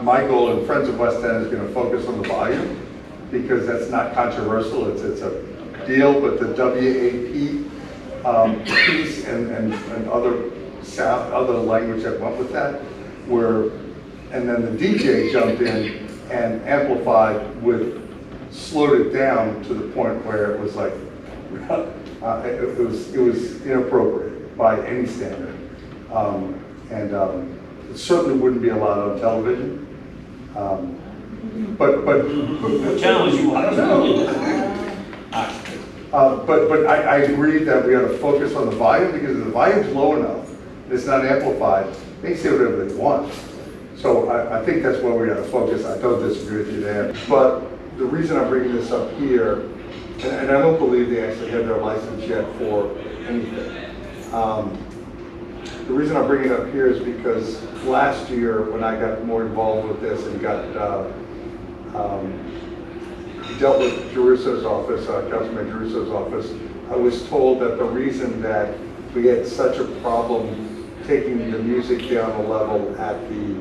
my goal in Friends of West End is going to focus on the volume, because that's not controversial. It's a deal, but the WAP piece and other sound, other language that went with that were, and then the DJ jumped in and amplified slowed it down to the point where it was like, it was inappropriate by any standard. It certainly wouldn't be allowed on television. But challenge you. But I agree that we ought to focus on the volume, because if the volume's low enough, and it's not amplified, they can say whatever they want. So I think that's where we ought to focus. I don't disagree with you there. But the reason I'm bringing this up here, and I don't believe they actually have their license yet for anything. The reason I'm bringing it up here is because last year, when I got more involved with this and got dealt with Jerusso's office, Councilman Jerusso's office, I was told that the reason that we had such a problem taking the music down a level at the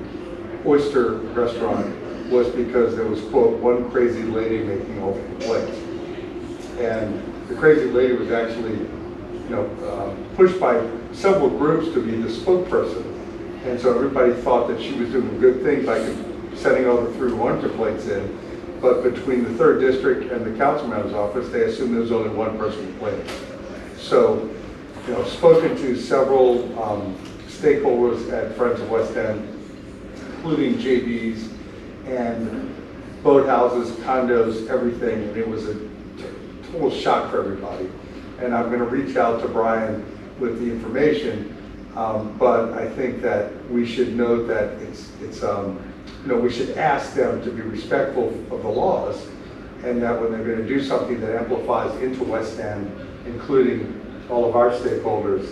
Oyster restaurant was because there was, quote, one crazy lady making all the complaints. And the crazy lady was actually, pushed by several groups to be the spokesperson. And so everybody thought that she was doing a good thing by sending all the 3-1 complaints in. But between the 3rd District and the councilman's office, they assumed there was only one person complaining. So, spoken to several stakeholders at Friends of West End, including JVs and boathouses, condos, everything, and it was a total shock for everybody. And I'm going to reach out to Brian with the information, but I think that we should note that we should ask them to be respectful of the laws, and that when they're going to do something that amplifies into West End, including all of our stakeholders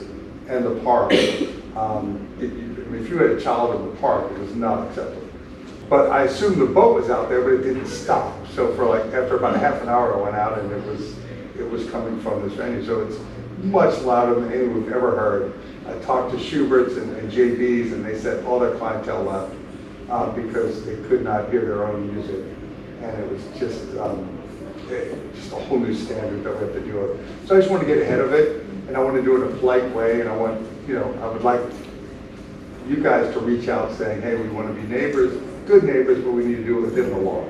and the park, if you had a child in the park, it was not acceptable. But I assume the boat was out there, but it didn't stop. So for after about a half an hour, I went out, and it was coming from this venue. So it's much louder than anything we've ever heard. I talked to Schubert's and JV's, and they said all their clientele left because they could not hear their own music, and it was just a whole new standard that we have to deal with. So I just want to get ahead of it, and I want to do it in a polite way, and I would like you guys to reach out saying, hey, we want to be neighbors, good neighbors, but we need to do it within the law.